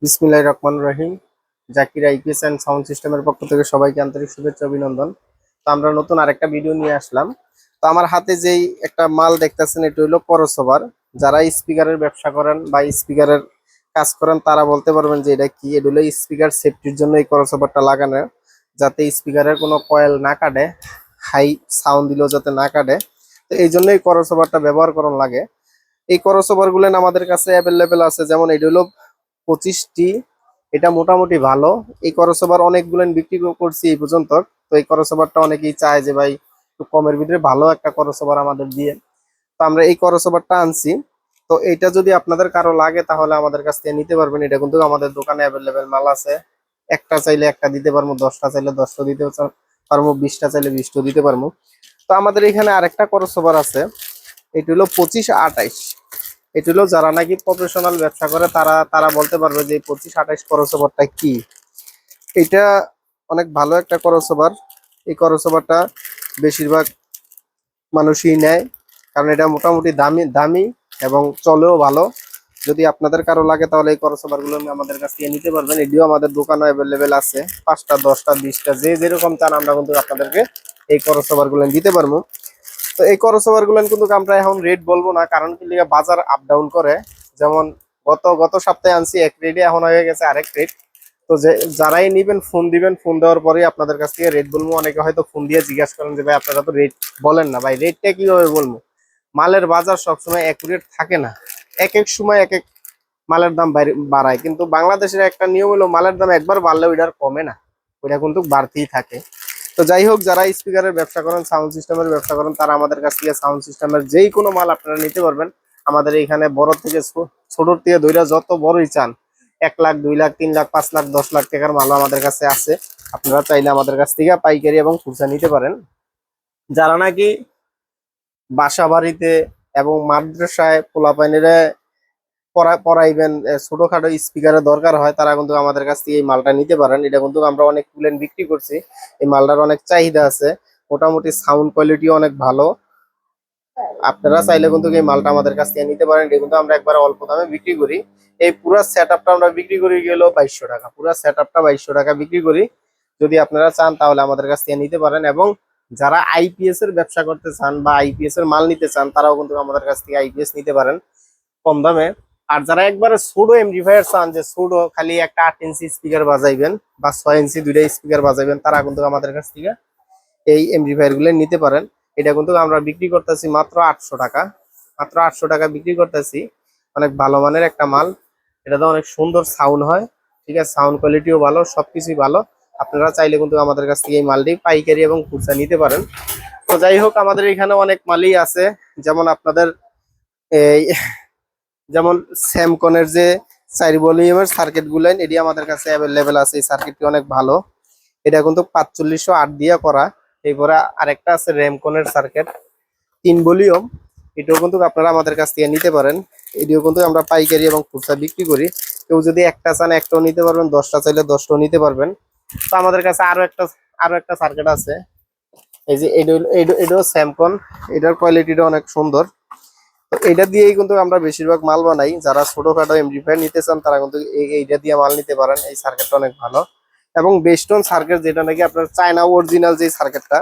বিসমিল্লাহির রহমানির রহিম। Zakir IPS and sound সিস্টেমের পক্ষ থেকে সবাইকে আন্তরিক শুভেচ্ছা অভিনন্দন। তো আমরা নতুন আরেকটা ভিডিও নিয়ে আসলাম। তো আমার হাতে যেই একটা মাল দেখতেছেন, এটা হলো ক্রসওভার। যারা স্পিকারের ব্যবসা করেন বা স্পিকারের কাজ করেন তারা বলতে পারবেন যে এটা কি। এটা হলো স্পিকার সেফটির জন্য এই ক্রসওভারটা লাগানো, যাতে স্পিকারের কোনো কয়েল না কাটে, হাই সাউন্ড দিলেও যাতে না কাটে। তো এই জন্য এই ক্রসওভারটা ব্যবহার করার লাগে। এই ক্রসওভার গুলো আমাদের কাছে অ্যাভেলেবেল আছে, যেমন এটা হলো 25টি। এটা মোটামুটি ভালো। এই ক্রসওভার অনেকগুলো বিক্রি করছি এই পর্যন্ত। তো এই ক্রসওভারটা অনেকেই চায় যে ভাই একটু কমের ভিতরে ভালো একটা ক্রসওভার আমাদের দিয়ে। তো আমরা এই ক্রসওভারটা আনছি। তো এইটা যদি আপনাদের কারো লাগে তাহলে আমাদের কাছ থেকে নিতে পারবেন। এটা কিন্তু আমাদের দোকানে অ্যাভেলেবেল মাল আছে। একটা চাইলে একটা দিতে পারবো, 10টা চাইলে 10টা দিতে পারবো, 20টা চাইলে 20টা দিতে পারবো। তো আমাদের এখানে আরেকটা ক্রসওভার আছে, এটা হলো 25-28। এটা হলো যারা নাকি প্রফেশনাল ব্যবসা করে তারা তারা বলতে পারবে যে 25-28 ক্রসওভারটা কি। এটা অনেক ভালো একটা ক্রসওভার। এই ক্রসওভারটা বেশিরভাগ মানুষই নেয়, কারণ এটা মোটামুটি দামি দামি এবং চলেও ভালো। যদি আপনাদের কারো লাগে তাহলে এই ক্রসওভার গুলো আমাদের কাছ থেকে নিতে পারবেন। এটিও আমাদের দোকানে অ্যাভেলেবেল আছে, 5টা 10টা 20টা যে যেরকম চান আমরা কিন্তু আপনাদেরকে এই ক্রসওভার গুলো দিতে পারবো। তো এই ক্রসওভার গুলো কিন্তু আমরা এখন রেট বলবো না, কারণ কি লিগা বাজার আপ ডাউন করে। যেমন গত গত সপ্তাহে আনছি এক রেটে, এখন হয়ে গেছে আরেক রেট। তো যে যারাই নিবেন ফোন দিবেন, ফোন দেওয়ার পরে আপনাদের কাছ থেকে রেট বলবো। অনেকে হয়তো ফোন দিয়ে জিজ্ঞাসা করেন যে ভাই আপনারা তো রেট বলেন না, ভাই রেটটা কিভাবে বলবো। মালের বাজার সবসময় অ্যাকুরেট থাকে না, এক এক সময় এক এক মালের দাম বাড়ায়। কিন্তু বাংলাদেশের একটা নিয়ম হলো মালের দাম একবার বাড়লে ওইটার কমে না, ওইটা কিন্তু বাড়তেই থাকে। তো যাই হোক, যারা স্পিকারের ব্যবসা করেন, সাউন্ড সিস্টেমের ব্যবসা করেন, তারা আমাদের কাছ থেকে সাউন্ড সিস্টেমের যেই কোনো মাল আপনারা নিতে পারবেন। আমাদের এখানে বড় থেকে ছোট থেকে দইরা যত বড়ই চান, 1 লাখ 2 লাখ 3 লাখ 5 লাখ 10 লাখ টাকার মালও আমাদের কাছে আছে। আপনারা চাইলে আমাদের কাছ থেকে পাইকারি এবং খুচরা নিতে পারেন। যারা নাকি বাসা বাড়িতে এবং মাদ্রাসায় পোলাপাইনেরা পড়াইবেন, ছোটখাটো স্পিকারের দরকার হয়, তারা কিন্তু আমাদের কাছ থেকে এই মালটা নিতে পারেন। এটা কিন্তু আমরা অনেক কুলেন বিক্রি করছি। এই মালটার অনেক চাহিদা আছে, মোটামুটি সাউন্ড কোয়ালিটি অনেক ভালো। আপনারা চাইলে কিন্তু এই মালটা আমাদের কাছ থেকে নিতে পারেন। এটা কিন্তু আমরা একবার অল্প দামে বিক্রি করি। এই পুরো সেট আপটা আমরা বিক্রি করি গেল 2200 টাকা, পুরো সেট আপটা 2200 টাকা বিক্রি করি। যদি আপনারা চান তাহলে আমাদের কাছ থেকে নিতে পারেন। এবং যারা আইপিএস এর ব্যবসা করতে চান বা আইপিএস এর মাল নিতে চান, তারাও কিন্তু আমাদের কাছ থেকে আইপিএস নিতে পারেন কম দামে। আর যারা একবারে সুডো এমপ্লিফায়ার চান, যে সুডো খালি একটা 8 ইঞ্চি স্পিকার বাজাইবেন বা 6 ইঞ্চি দুইটা স্পিকার বাজাইবেন, তারা কিন্তু আমাদের কাছ থেকে এই এমপ্লিফায়ার গুলো নিতে পারেন। এটা কিন্তু আমরা বিক্রি করতেছি মাত্র 800 টাকা, মাত্র 800 টাকা বিক্রি করতেছি। অনেক ভালো মানের একটা মাল। এটাতে অনেক সুন্দর সাউন্ড হয়, ঠিক আছে, সাউন্ড কোয়ালিটিও ভালো, সবকিছুই ভালো। আপনারা চাইলে কিন্তু আমাদের কাছ থেকে এই মালটি পাইকারি এবং খুচরা নিতে পারেন। তো যাই হোক, আমাদের এখানে অনেক মালই আছে। যেমন আপনাদের এই যেমন স্যামকনের যে 4 ভলিউমের সার্কিট গুলেন, এটি আমাদের কাছে অ্যাভেলেবেল আছে। এই সার্কিটটি অনেক ভালো। এটা কিন্তু 4508 দিয়ে করা। এরপরে আরেকটা আছে র্যামকনের সার্কিট 3 ভলিউম, এটাও কিন্তু আপনারা আমাদের কাছ থেকে নিতে পারেন। এটিও কিন্তু আমরা পাইকারি এবং খুচরা বিক্রি করি। কেউ যদি একটা চান একটাও নিতে পারবেন, 10টা চাইলে 10টাও নিতে পারবেন। তো আমাদের কাছে আরো একটা সার্কিট আছে। এই যে এটাও স্যামকন, এটার কোয়ালিটিটা অনেক সুন্দর। তো এটা দিয়েই কিন্তু আমরা বেশিরভাগ মাল বানাই। যারা ছোটখাটো এমপ্লিফায়ার নিতে চান তারা কিন্তু এইটা দিয়ে মাল নিতে পারেন। এই সার্কিটটা অনেক ভালো। এবং বেস্টন সার্কিট, যেটা নাকি আপনার চায়না অরিজিনাল যে সার্কিটটা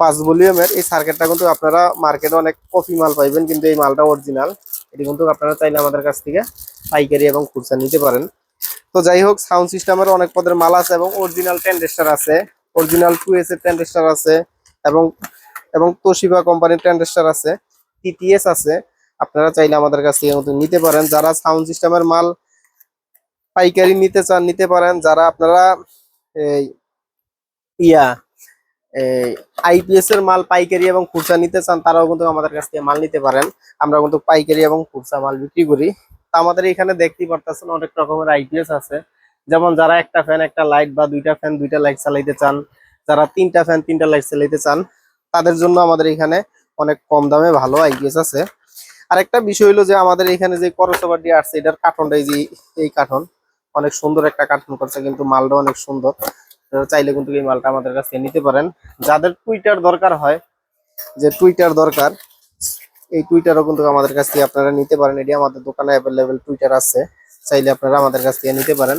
5 ভলিউমের, এই সার্কিটটা কিন্তু আপনারা মার্কেটে অনেক কপি মাল পাইবেন, কিন্তু এই মালটা অরিজিনাল। এটি কিন্তু আপনারা চাইলে আমাদের কাছ থেকে পাইকারি এবং খুচরা নিতে পারেন। তো যাই হোক, সাউন্ড সিস্টেমের অনেক পদের মাল আছে এবং অরিজিনাল ট্রানজিস্টর আছে, অরিজিনাল 2S এর ট্রানজিস্টর আছে, এবং এবং তোশিবা কোম্পানির ট্রানজিস্টর আছে, টিটিএস আছে। আপনারা চাইলে আমাদের কাছ থেকে কিন্তু নিতে পারেন। যারা সাউন্ড সিস্টেমের মাল পাইকারি নিতে চান নিতে পারেন। যারা আপনারা এই ইয়া আইপিএস এর মাল পাইকারি এবং খুচরা নিতে চান, তারাও কিন্তু আমাদের কাছ থেকে মাল নিতে পারেন। আমরা কিন্তু পাইকারি এবং খুচরা মাল বিক্রি করি। তো আমাদের এখানে দেখতেই পারতেছেন অনেক রকমের আইপিএস আছে। যেমন যারা একটা ফ্যান একটা লাইট বা দুইটা ফ্যান দুইটা লাইট চালাইতে চান, যারা তিনটা ফ্যান তিনটা লাইট চালাইতে চান, তাদের জন্য আমাদের এখানে অনেক কম দামে ভালো আইপিএস আছে। আরেকটা বিষয় হলো যে আমাদের এখানে যে করসবারটি আসছে, এটার কার্টনটা এই কার্টন অনেক সুন্দর একটা কার্টন করছে, কিন্তু মালটা অনেক সুন্দর। চাইলে কিন্তু এই মালটা আমাদের কাছ থেকে নিতে পারেন। যাদের টুইটার দরকার হয়, যে টুইটার দরকার, এই টুইটারও কিন্তু আমাদের কাছ থেকে আপনারা নিতে পারেন। এটি আমাদের দোকানে অ্যাভেলেবেল টুইটার আছে, চাইলে আপনারা আমাদের কাছ থেকে নিতে পারেন।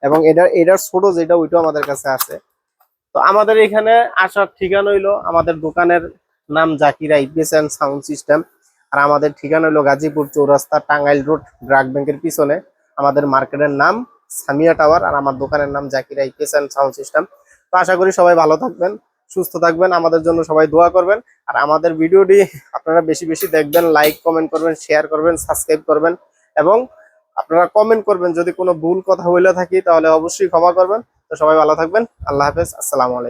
এবং এটার ছোট যেটা ওইটাও আমাদের কাছে আছে। তো আমাদের এখানে আসার ঠিকানা হইলো, আমাদের দোকানের নাম Zakir IPS and sound system. আর আমাদের ঠিকানা হলো গাজীপুর চৌরাস্তা, টাঙ্গাইল রোড, ব্র্যাক ব্যাংকের পিছনে। আমাদের মার্কেটের নাম সামিয়া টাওয়ার, আর আমার দোকানের নাম Zakir IPS and sound system. তো আশা করি সবাই ভালো থাকবেন, সুস্থ থাকবেন, আমাদের জন্য সবাই দোয়া করবেন। আর আমাদের ভিডিওটি আপনারা বেশি বেশি দেখবেন, লাইক কমেন্ট করবেন, শেয়ার করবেন, সাবস্ক্রাইব করবেন, এবং আপনারা কমেন্ট করবেন। যদি কোনো ভুল কথা বলে থাকি তাহলে অবশ্যই ক্ষমা করবেন। তো সবাই ভালো থাকবেন। আল্লাহ হাফেজ, আসসালামু আলাইকুম।